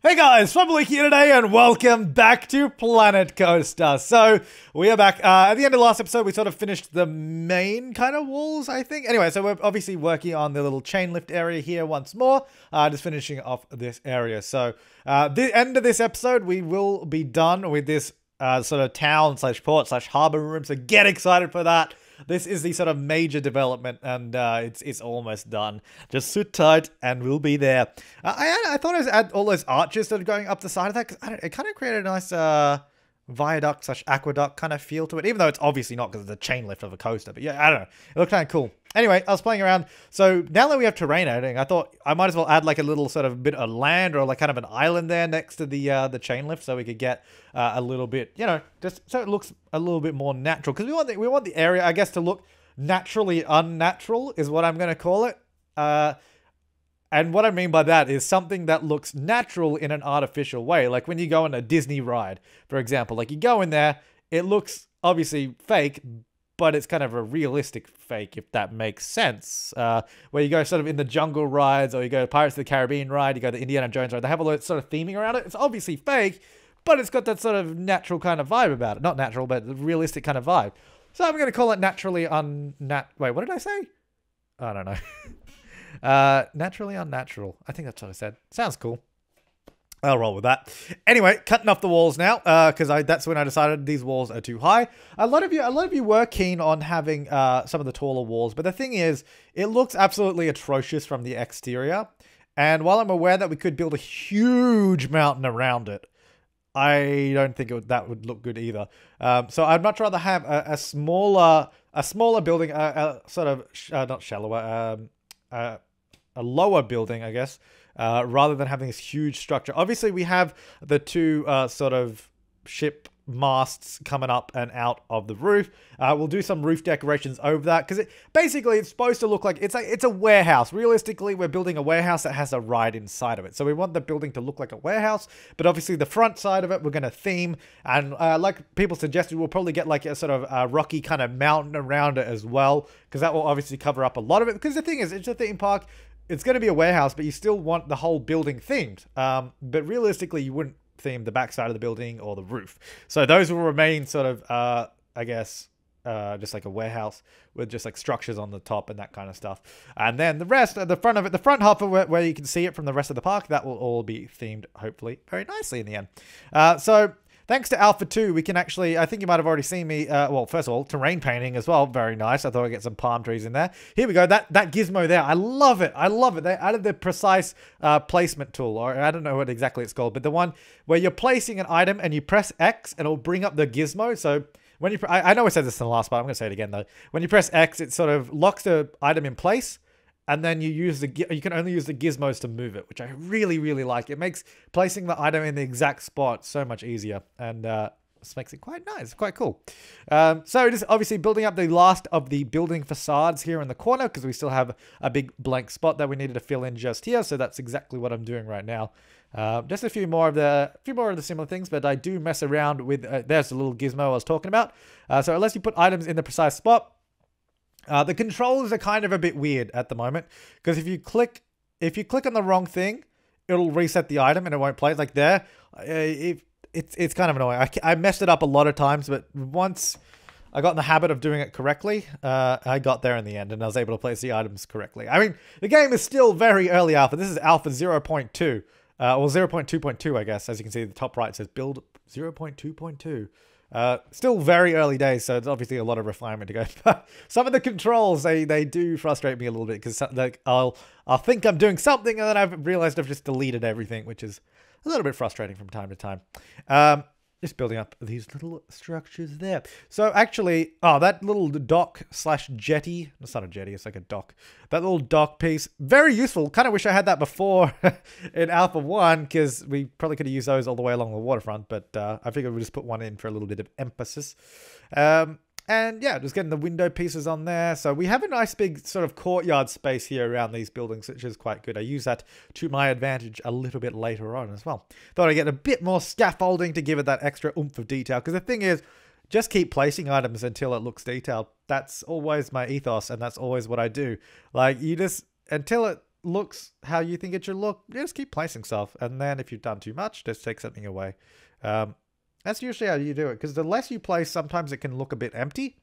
Hey guys, Flabaliki here today and welcome back to Planet Coaster. So, we are back. At the end of the last episode, we sort of finished the main kind of walls, I think. Anyway, so we're obviously working on the little chain lift area here once more. Just finishing off this area. So, the end of this episode, we will be done with this sort of town slash port slash harbor room. So, get excited for that. This is the sort of major development, and it's almost done. Just sit tight, and we'll be there. I thought I was add all those arches that are going up the side of that, because it kind of created a nice viaduct slash aqueduct kind of feel to it, even though it's obviously not because of the chain lift of a coaster. But yeah, I don't know. It looked kind of cool. Anyway, I was playing around. So now that we have terrain editing, I thought I might as well add like a little sort of bit of land or like kind of an island there next to the chain lift, so we could get a little bit, you know, just so it looks a little bit more natural. Because we want the area, I guess, to look naturally unnatural is what I'm going to call it. And what I mean by that is something that looks natural in an artificial way. Like when you go on a Disney ride, for example, like you go in there, it looks obviously fake, but it's kind of a realistic fake, if that makes sense. Where you go sort of in the jungle rides, or you go Pirates of the Caribbean ride, you go the Indiana Jones ride, they have a lot sort of theming around it. It's obviously fake, but it's got that sort of natural kind of vibe about it. Not natural, but realistic kind of vibe. So I'm going to call it naturally Wait, what did I say? I don't know. Naturally unnatural. I think that's what I said. Sounds cool. I'll roll with that. Anyway, cutting off the walls now, because that's when I decided these walls are too high. A lot of you were keen on having some of the taller walls, but the thing is, it looks absolutely atrocious from the exterior. And while I'm aware that we could build a huge mountain around it, I don't think that would look good either. So I'd much rather have a smaller building, sort of not shallower, a lower building, I guess, rather than having this huge structure. Obviously, we have the two sort of ship masts coming up and out of the roof. We'll do some roof decorations over that, because it's supposed to look like it's a warehouse. Realistically, we're building a warehouse that has a ride inside of it. So we want the building to look like a warehouse, but obviously the front side of it, we're going to theme. And like people suggested, we'll probably get like a sort of rocky kind of mountain around it as well, because that will obviously cover up a lot of it. Because the thing is, it's a theme park. It's going to be a warehouse, but you still want the whole building themed. But realistically, you wouldn't theme the backside of the building or the roof. So those will remain sort of, I guess, just like a warehouse with just like structures on the top and that kind of stuff. And then the rest, the front of it, the front half of it, where you can see it from the rest of the park, that will all be themed, hopefully, very nicely in the end. So thanks to Alpha 2, we can actually, I think you might have already seen me, well, first of all, terrain painting as well. Very nice. I thought I'd get some palm trees in there. Here we go. That gizmo there. I love it. I love it. They added the precise placement tool, or I don't know what exactly it's called, but the one where you're placing an item and you press X and it'll bring up the gizmo. So when you, I know I said this in the last part, I'm going to say it again though. When you press X, it sort of locks the item in place. And then you can only use the gizmos to move it, which I really, really like. It makes placing the item in the exact spot so much easier. And this makes it quite nice, quite cool. So just obviously building up the last of the building facades here in the corner, because we still have a big blank spot that we needed to fill in just here. So that's exactly what I'm doing right now. Just a few more of the similar things, but I do mess around with, there's the little gizmo I was talking about. So unless you put items in the precise spot, the controls are kind of a bit weird at the moment, because if you click on the wrong thing, it'll reset the item and it won't play. Like there, it's kind of annoying. I messed it up a lot of times, but once I got in the habit of doing it correctly, I got there in the end and I was able to place the items correctly. I mean, the game is still very early alpha. This is alpha 0.2, or 0.2.2, I guess. As you can see, the top right says build 0.2.2. Still very early days, so it's obviously a lot of refinement to go. But some of the controls, they do frustrate me a little bit, because like I'll think I'm doing something and then I've realized I've just deleted everything, which is a little bit frustrating from time to time. Just building up these little structures there. So actually, that little dock slash jetty. It's not a jetty, it's like a dock. That little dock piece, very useful. Kind of wish I had that before in Alpha 1, because we probably could have used those all the way along the waterfront. But I figured we'd just put one in for a little bit of emphasis. And yeah, just getting the window pieces on there. So we have a nice big sort of courtyard space here around these buildings, which is quite good. I use that to my advantage a little bit later on as well. Thought I'd get a bit more scaffolding to give it that extra oomph of detail. Because the thing is, just keep placing items until it looks detailed. That's always my ethos, and that's always what I do. Like, you just, until it looks how you think it should look, just keep placing stuff. And then if you've done too much, just take something away. That's usually how you do it, because the less you place, sometimes it can look a bit empty.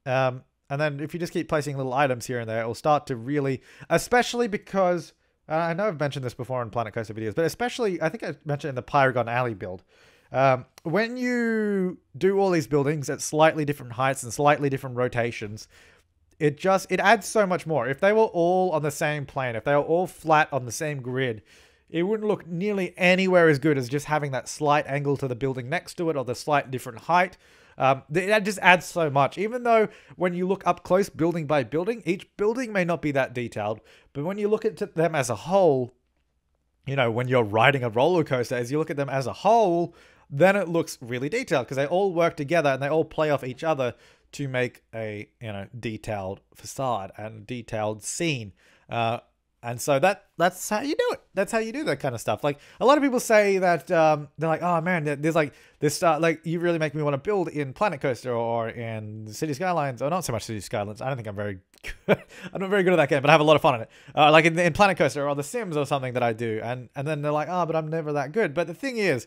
And then if you just keep placing little items here and there, it will start to really, especially because, I know I've mentioned this before in Planet Coaster videos, but especially, I think I mentioned in the Paragon Alley build, when you do all these buildings at slightly different heights and slightly different rotations, it adds so much more. If they were all on the same plane, if they were all flat on the same grid, it wouldn't look nearly anywhere as good as just having that slight angle to the building next to it or the slight different height. That just adds so much. Even though when you look up close building by building, each building may not be that detailed, but when you look at them as a whole, you know, when you're riding a roller coaster, as you look at them as a whole, then it looks really detailed because they all work together and they all play off each other to make a, you know, detailed facade and detailed scene. And so that's how you do it. That's how you do that kind of stuff. Like, a lot of people say that they're like, oh man, there's like this like, you really make me want to build in Planet Coaster or in City Skylines, or not so much City Skylines. I don't think I'm very good. I'm not very good at that game, but I have a lot of fun in it. Like in Planet Coaster or The Sims or something that I do, and then they're like, oh, but I'm never that good. But the thing is,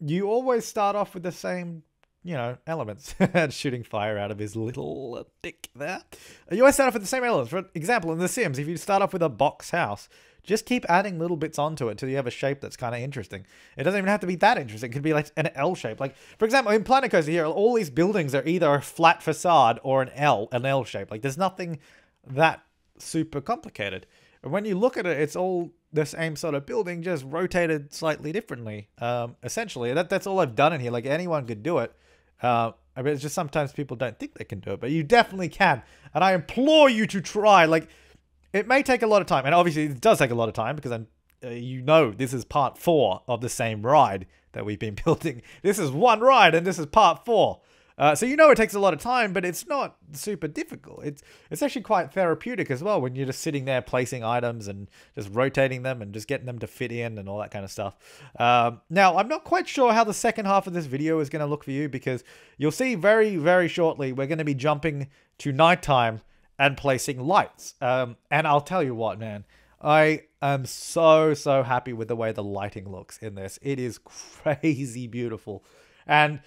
you always start off with the same, you know, elements. Shooting fire out of his little dick there. You always start off with the same elements. For example, in The Sims, if you start off with a box house, just keep adding little bits onto it till you have a shape that's kind of interesting. It doesn't even have to be that interesting. It could be like an L shape. Like, for example, in Planet Coaster here, all these buildings are either a flat facade or an L shape. Like, there's nothing that super complicated. And when you look at it, it's all the same sort of building, just rotated slightly differently. Essentially, that's all I've done in here. Like, anyone could do it. I mean, it's just sometimes people don't think they can do it, but you definitely can. And I implore you to try. Like, it may take a lot of time, and obviously it does take a lot of time because you know, this is part 4 of the same ride that we've been building. This is one ride, and this is part 4. So you know it takes a lot of time, but it's not super difficult. It's actually quite therapeutic as well when you're just sitting there placing items and just rotating them and just getting them to fit in and all that kind of stuff. Now, I'm not quite sure how the second half of this video is going to look for you, because you'll see very, very shortly we're going to be jumping to nighttime and placing lights. And I'll tell you what, man. I am so happy with the way the lighting looks in this. It is crazy beautiful. And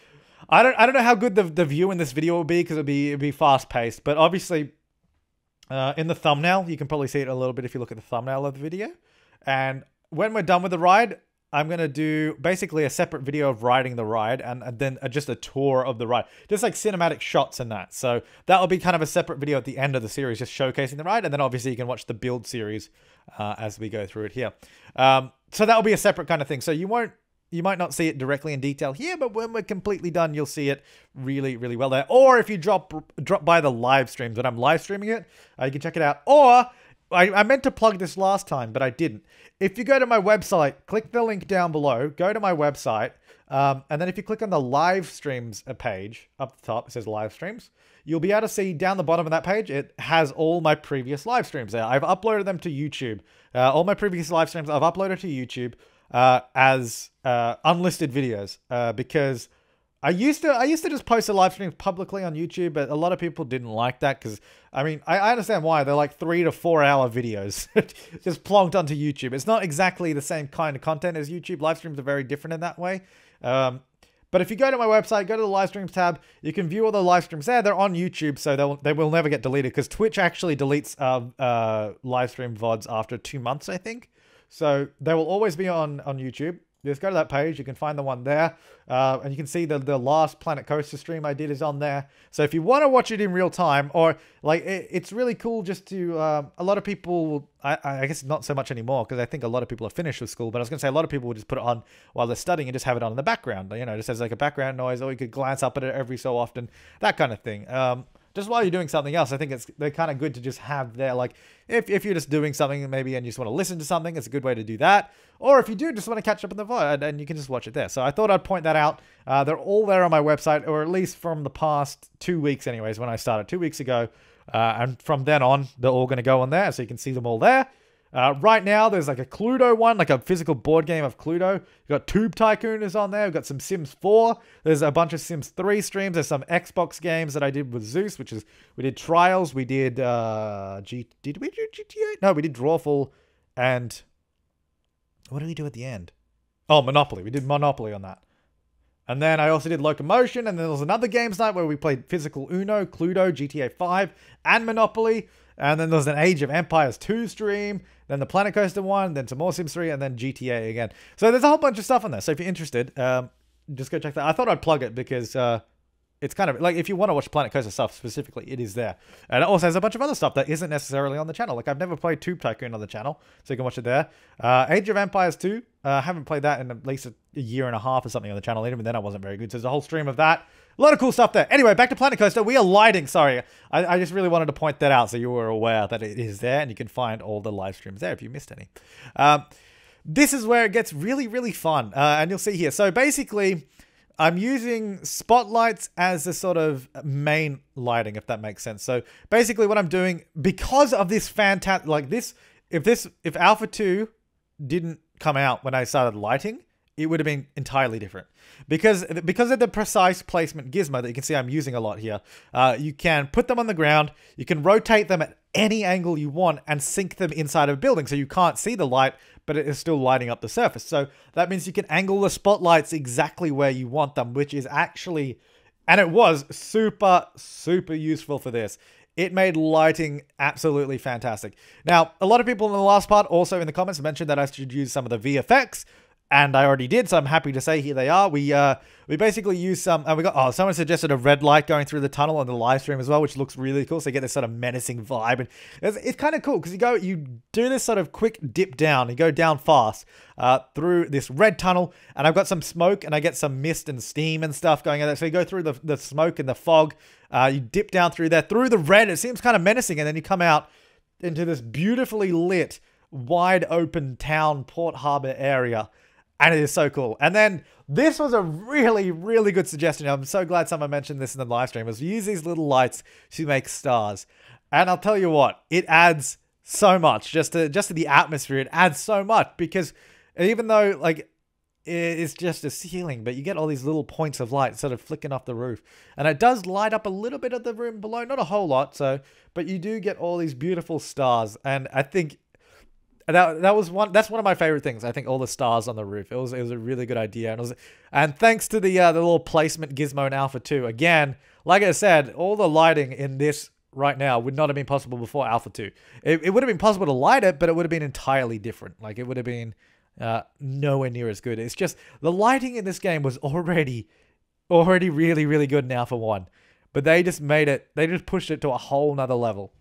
I don't know how good the view in this video will be, because it'll be fast paced, but obviously in the thumbnail you can probably see it a little bit if you look at the thumbnail of the video. And when we're done with the ride, I'm gonna do basically a separate video of riding the ride and then just a tour of the ride, just like cinematic shots and that. So that'll be kind of a separate video at the end of the series, just showcasing the ride, and then obviously you can watch the build series as we go through it here. So that'll be a separate kind of thing. So you might not see it directly in detail here, but when we're completely done, you'll see it really, really well there. Or if you drop by the live streams, when I'm live streaming it, you can check it out. Or, I meant to plug this last time, but I didn't. If you go to my website, click the link down below, go to my website, and then if you click on the live streams page, up the top, it says live streams, you'll be able to see down the bottom of that page, it has all my previous live streams there. I've uploaded them to YouTube. All my previous live streams I've uploaded to YouTube as unlisted videos, because I used to just post the live streams publicly on YouTube, but a lot of people didn't like that, because I mean, I understand why. They're like 3 to 4 hour videos just plonked onto YouTube. It's not exactly the same kind of content as YouTube. Live streams are very different in that way. But if you go to my website, go to the live streams tab, you can view all the live streams there. They're on YouTube, so they will never get deleted, because Twitch actually deletes live stream VODs after 2 months, I think. So they will always be on YouTube. Just go to that page. You can find the one there. And you can see the last Planet Coaster stream I did is on there. So if you want to watch it in real time, or like, it's really cool just to, a lot of people, I guess not so much anymore, because I think a lot of people are finished with school, but I was going to say a lot of people will just put it on while they're studying and just have it on in the background, you know, just as like a background noise, or you could glance up at it every so often, that kind of thing. Just while you're doing something else, I think they're kind of good to just have there. Like, if you're just doing something maybe and you just want to listen to something, it's a good way to do that. Or if you do just want to catch up in the VOD, and you can just watch it there. So I thought I'd point that out. They're all there on my website, or at least from the past 2 weeks anyways, when I started 2 weeks ago. And from then on, they're all going to go on there, so you can see them all there. Right now, there's like a Cluedo one, like a physical board game of Cluedo. We've got Tube Tycoon is on there. We've got some Sims 4. There's a bunch of Sims 3 streams. There's some Xbox games that I did with Zeus, which is, we did Trials. We did, did we do GTA? No, we did Drawful. And what did we do at the end? Oh, Monopoly. We did Monopoly on that. And then I also did Locomotion, and then there was another games night where we played Physical Uno, Cluedo, GTA 5, and Monopoly. And then there was an Age of Empires 2 stream, then the Planet Coaster one, then some more Sims 3, and then GTA again. So there's a whole bunch of stuff on there. So if you're interested, just go check that. I thought I'd plug it because it's kind of like, if you want to watch Planet Coaster stuff specifically, it is there. And it also has a bunch of other stuff that isn't necessarily on the channel. Like, I've never played Tube Tycoon on the channel, so you can watch it there. Age of Empires 2, haven't played that in at least a year and a half or something on the channel. Even then, I wasn't very good. So there's a whole stream of that. A lot of cool stuff there. Anyway, back to Planet Coaster. We are lighting. Sorry, I just really wanted to point that out so you were aware that it is there, and you can find all the live streams there if you missed any. This is where it gets really, really fun, and you'll see here. So basically, I'm using spotlights as the sort of main lighting, if that makes sense. So basically what I'm doing, because of this fantastic, like this, if Alpha 2 didn't come out when I started lighting, it would have been entirely different. Because of the precise placement gizmo that you can see I'm using a lot here, you can put them on the ground, you can rotate them at any angle you want and sink them inside of a building so you can't see the light, but it is still lighting up the surface. So that means you can angle the spotlights exactly where you want them, which is actually, and it was super, super useful for this. It made lighting absolutely fantastic. Now, a lot of people in the last part also in the comments mentioned that I should use some of the VFX, and I already did, so I'm happy to say here they are. We basically used some, and we got, oh, someone suggested a red light going through the tunnel on the live stream as well, which looks really cool. So you get this sort of menacing vibe, and it's kind of cool because you do this sort of quick dip down, you go down fast through this red tunnel, and I've got some smoke, and I get some mist and steam and stuff going on there. So you go through the smoke and the fog, you dip down through there, through the red. It seems kind of menacing, and then you come out into this beautifully lit, wide open town, Port Harbour area. And it is so cool. And then this was a really, really good suggestion. I'm so glad someone mentioned this in the live stream, was use these little lights to make stars. And I'll tell you what, it adds so much just to the atmosphere. It adds so much because even though like it's just a ceiling, but you get all these little points of light sort of flicking off the roof. And it does light up a little bit of the room below, not a whole lot. So, but you do get all these beautiful stars. And I think that's one of my favorite things. I think all the stars on the roof. It was a really good idea, and thanks to the little placement gizmo in Alpha 2. Again, like I said, all the lighting in this right now would not have been possible before Alpha 2. It would have been possible to light it, but it would have been entirely different. Like it would have been nowhere near as good. It's just the lighting in this game was already really, really good in Alpha 1, but they just pushed it to a whole nother level.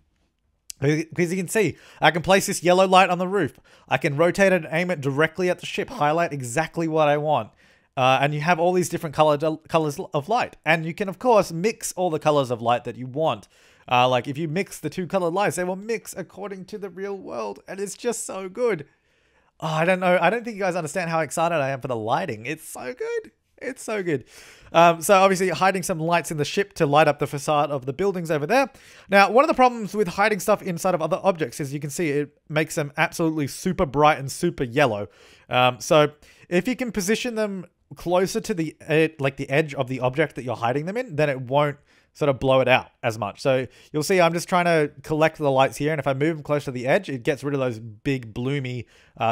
Because you can see, I can place this yellow light on the roof. I can rotate it and aim it directly at the ship, highlight exactly what I want. And you have all these different colors of light. And you can, of course, mix all the colors of light that you want. Like, if you mix the two colored lights, they will mix according to the real world. And it's just so good. Oh, I don't know. I don't think you guys understand how excited I am for the lighting. It's so good. It's so good. So obviously hiding some lights in the ship to light up the facade of the buildings over there. Now, one of the problems with hiding stuff inside of other objects is you can see it makes them absolutely super bright and super yellow. So if you can position them closer to the edge of the object that you're hiding them in, then it won't sort of blow it out as much. So you'll see I'm just trying to collect the lights here, and if I move them close to the edge, it gets rid of those big bloomy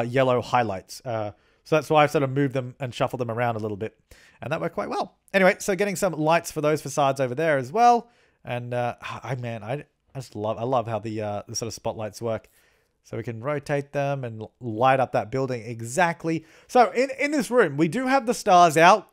yellow highlights. So that's why I've sort of moved them and shuffled them around a little bit. And that worked quite well. Anyway, so getting some lights for those facades over there as well. And I love how the sort of spotlights work. So we can rotate them and light up that building exactly. So in this room, we do have the stars out.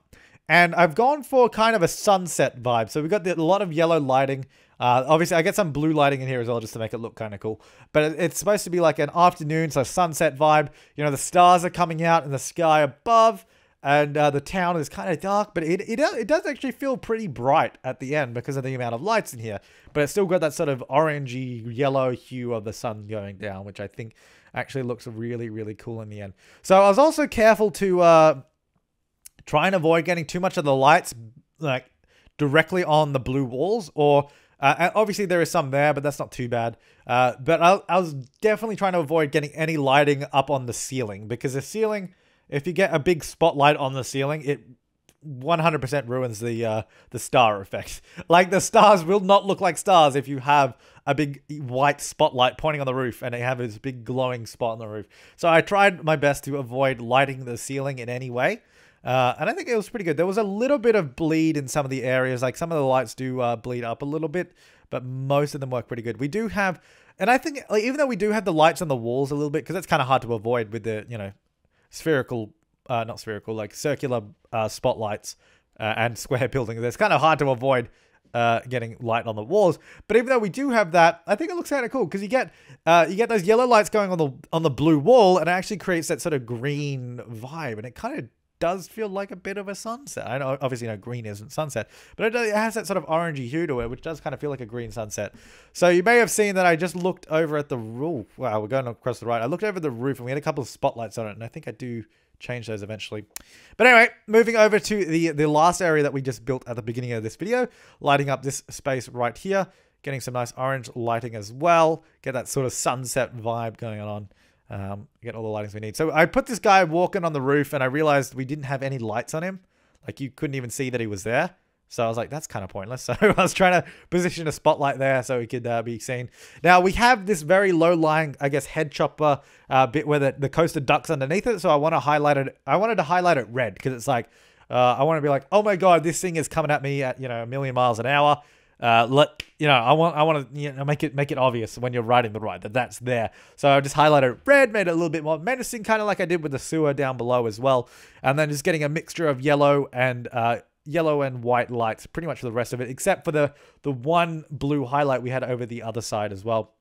And I've gone for kind of a sunset vibe. So we've got a lot of yellow lighting. Obviously, I get some blue lighting in here as well, just to make it look kind of cool. But it's supposed to be like an afternoon, so sunset vibe. You know, the stars are coming out in the sky above, and the town is kind of dark. But it does actually feel pretty bright at the end because of the amount of lights in here. But it's still got that sort of orangey yellow hue of the sun going down, which I think actually looks really, really cool in the end. So I was also careful to try and avoid getting too much of the lights like directly on the blue walls, or And obviously there is some there, but that's not too bad. But I was definitely trying to avoid getting any lighting up on the ceiling, because the ceiling, if you get a big spotlight on the ceiling, it 100% ruins the star effect. Like, the stars will not look like stars if you have a big white spotlight pointing on the roof and they have this big glowing spot on the roof. So I tried my best to avoid lighting the ceiling in any way. And I think it was pretty good. There was a little bit of bleed in some of the areas. Like, some of the lights do bleed up a little bit, but most of them work pretty good. We do have, and I think, like, even though we do have the lights on the walls a little bit, because it's kind of hard to avoid with the, you know, spherical, not spherical, like circular spotlights and square buildings. It's kind of hard to avoid getting light on the walls. But even though we do have that, I think it looks kind of cool, because you get those yellow lights going on the blue wall, and it actually creates that sort of green vibe, and it kind of does feel like a bit of a sunset. I know, obviously, no, green isn't sunset, but it has that sort of orangey hue to it, which does kind of feel like a green sunset. So you may have seen that I just looked over at the roof. Wow, we're going across the right. I looked over the roof, and we had a couple of spotlights on it, and I think I do change those eventually. But anyway, moving over to the last area that we just built at the beginning of this video, lighting up this space right here, getting some nice orange lighting as well, get that sort of sunset vibe going on. Get all the lightings we need. So I put this guy walking on the roof, and I realized we didn't have any lights on him. Like, you couldn't even see that he was there. So I was like, that's kind of pointless. So I was trying to position a spotlight there so he could be seen. Now, we have this very low-lying, I guess, head chopper bit where the coaster ducks underneath it. So I want to highlight it. I wanted to highlight it red, because it's like, I want to be like, oh my God, this thing is coming at me at, you know, 1,000,000 miles an hour. I want to, you know, make it obvious when you're riding the ride that that's there. So I just highlighted it red, made it a little bit more menacing, kind of like I did with the sewer down below as well. And then just getting a mixture of yellow and white lights pretty much for the rest of it, except for the one blue highlight we had over the other side as well.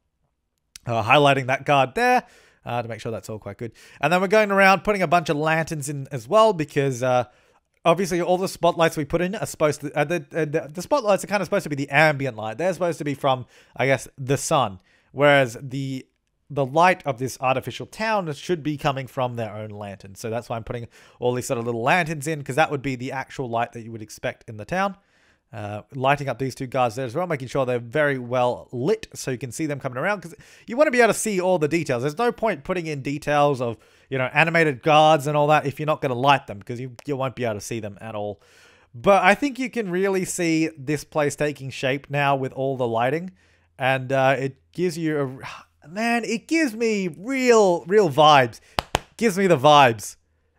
Highlighting that guard there to make sure that's all quite good. And then we're going around putting a bunch of lanterns in as well, because obviously all the spotlights we put in are supposed to, the spotlights are kind of supposed to be the ambient light. They're supposed to be from, I guess, the sun, whereas the light of this artificial town should be coming from their own lantern. So that's why I'm putting all these sort of little lanterns in, because that would be the actual light that you would expect in the town. Lighting up these two guards there as well, making sure they're very well lit so you can see them coming around, because you want to be able to see all the details. There's no point putting in details of, you know, animated guards and all that if you're not going to light them, because you won't be able to see them at all. But I think you can really see this place taking shape now with all the lighting, and it gives you man, it gives me real vibes. Gives me the vibes.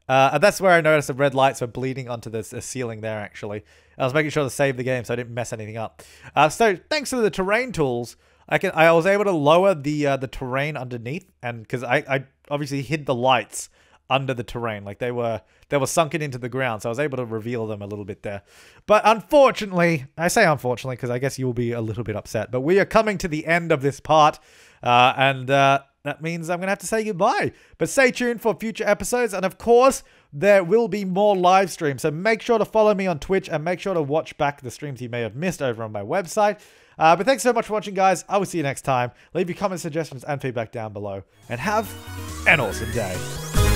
And that's where I noticed the red lights were bleeding onto the ceiling there, actually. I was making sure to save the game so I didn't mess anything up. So thanks to the terrain tools, I was able to lower the terrain underneath, and because I obviously hid the lights under the terrain, like they were sunken into the ground, so I was able to reveal them a little bit there. But unfortunately, I say unfortunately because I guess you'll be a little bit upset, but we are coming to the end of this part, and that means I'm going to have to say goodbye. But stay tuned for future episodes, and of course, there will be more live streams. So make sure to follow me on Twitch, and make sure to watch back the streams you may have missed over on my website. But thanks so much for watching, guys. I will see you next time. Leave your comments, suggestions, and feedback down below, and have an awesome day.